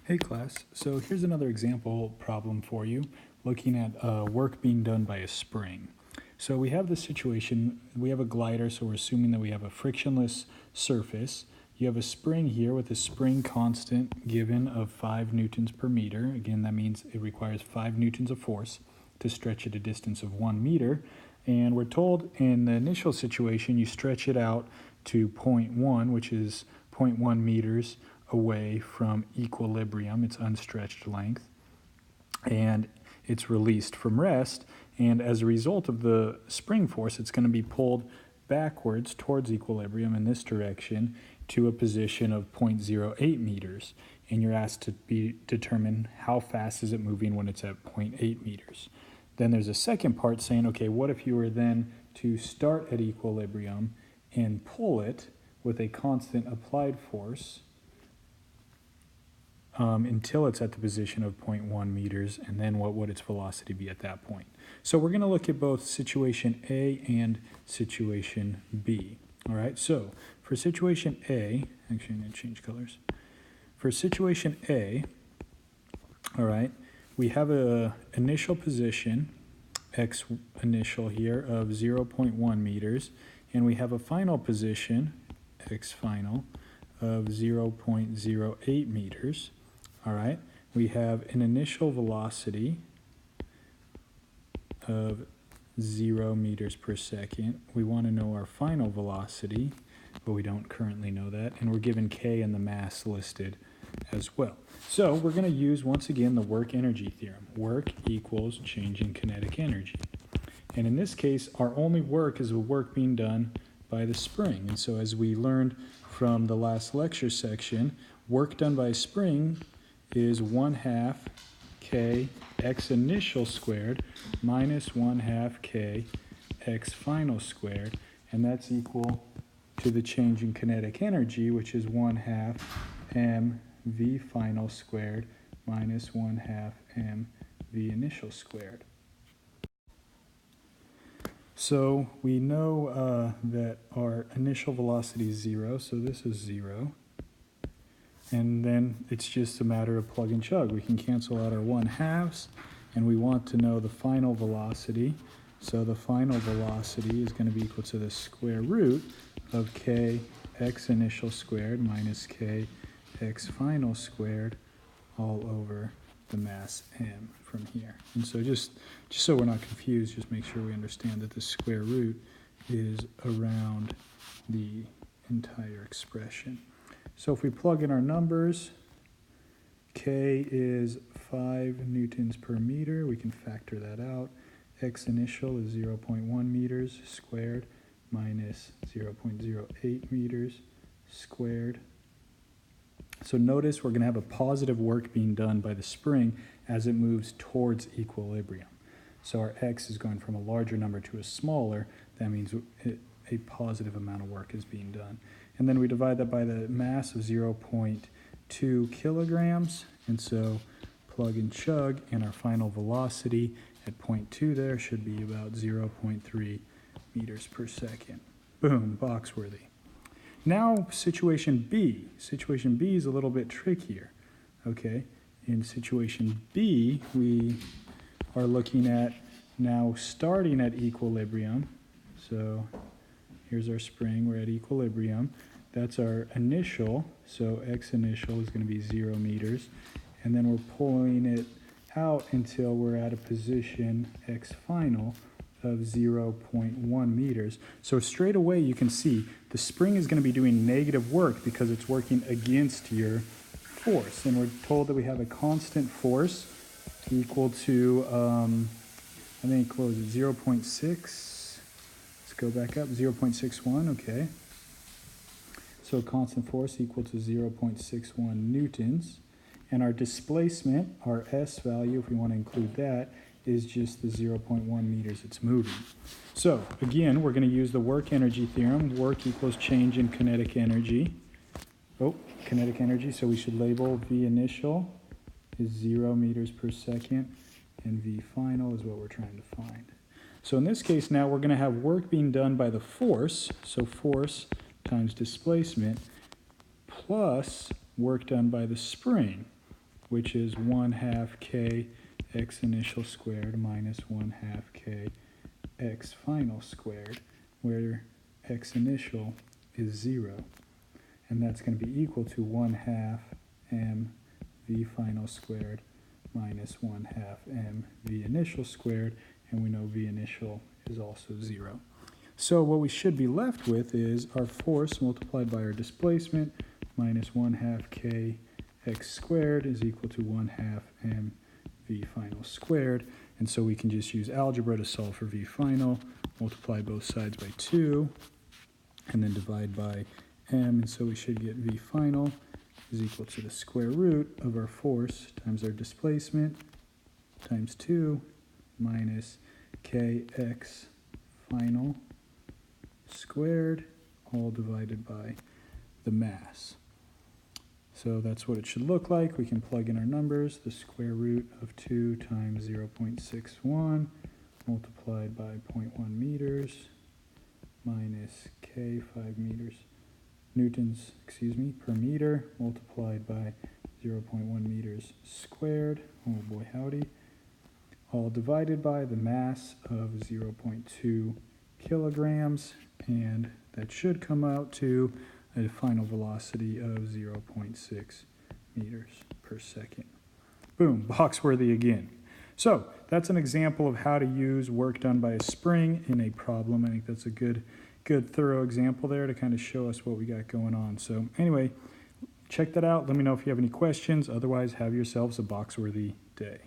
Hey class, so here's another example problem for you, looking at work being done by a spring. So we have this situation, we have a glider, so we're assuming that we have a frictionless surface. You have a spring here with a spring constant given of 5 newtons per meter. Again, that means it requires 5 newtons of force to stretch at a distance of 1 meter. And we're told in the initial situation, you stretch it out to 0.1, which is 0.1 meters away from equilibrium, its unstretched length, and it's released from rest, and as a result of the spring force, it's going to be pulled backwards towards equilibrium in this direction to a position of 0.08 meters, and you're asked to determine how fast is it moving when it's at 0.8 meters. Then there's a second part saying, okay, what if you were then to start at equilibrium and pull it with a constant applied force until it's at the position of 0.1 meters, and then what would its velocity be at that point? So we're going to look at both situation A and situation B. All right, so for situation A, actually I'm going to change colors. For situation A, all right, we have a initial position, x initial here, of 0.1 meters, and we have a final position, x final, of 0.08 meters. All right, we have an initial velocity of 0 meters per second. We want to know our final velocity, but we don't currently know that, and we're given k and the mass listed as well. So we're going to use, once again, the work-energy theorem. Work equals change in kinetic energy. And in this case, our only work is the work being done by the spring. And so as we learned from the last lecture section, work done by a spring is 1/2 k x initial squared minus 1/2 k x final squared, and that's equal to the change in kinetic energy, which is 1/2 m v final squared minus 1/2 m v initial squared. So we know that our initial velocity is 0, so this is 0. And then it's just a matter of plug and chug. We can cancel out our 1/2s, and we want to know the final velocity. So the final velocity is going to be equal to the square root of k x initial squared minus k x final squared all over the mass m from here. And so just so we're not confused, just make sure we understand that the square root is around the entire expression. So if we plug in our numbers, k is 5 newtons per meter. We can factor that out. X initial is 0.1 meters squared minus 0.08 meters squared. So notice we're going to have a positive work being done by the spring as it moves towards equilibrium. So our x is going from a larger number to a smaller. That means a positive amount of work is being done. And then we divide that by the mass of 0.2 kilograms. And so plug and chug, and our final velocity at 0.2 there should be about 0.3 meters per second. Boom, box worthy. Now situation B. Situation B is a little bit trickier. Okay, in situation B, we are looking at now starting at equilibrium. So here's our spring, we're at equilibrium. That's our initial, so x initial is going to be 0 meters. And then we're pulling it out until we're at a position, x final, of 0.1 meters. So straight away you can see the spring is going to be doing negative work because it's working against your force. And we're told that we have a constant force equal to, I think, what was it, 0.6? Let's go back up, 0.61, okay. So constant force equal to 0.61 newtons. And our displacement, our S value, if we want to include that, is just the 0.1 meters it's moving. So again, we're going to use the work energy theorem. Work equals change in kinetic energy. Oh, kinetic energy, so we should label V initial is 0 meters per second, and V final is what we're trying to find. So in this case now we're going to have work being done by the force, so force times displacement, plus work done by the spring. which is 1/2 k x initial squared minus 1/2 k x final squared, where x initial is 0. And that's going to be equal to 1/2 m v final squared minus 1/2 m v initial squared, and we know v initial is also 0. So what we should be left with is our force multiplied by our displacement minus 1/2 k x squared is equal to 1/2 m v final squared. And so we can just use algebra to solve for v final, multiply both sides by 2, and then divide by m. And so we should get v final is equal to the square root of our force times our displacement times 2 minus kx final squared, all divided by the mass. So that's what it should look like. We can plug in our numbers. The square root of 2 times 0.61 multiplied by 0.1 meters minus k 5 newtons per meter multiplied by 0.1 meters squared, oh boy howdy, all divided by the mass of 0.2 kilograms, and that should come out to a final velocity of 0.6 meters per second. Boom, box worthy again. So that's an example of how to use work done by a spring in a problem. I think that's a good thorough example there to kind of show us what we got going on. So anyway, check that out. Let me know if you have any questions. Otherwise, have yourselves a box worthy day.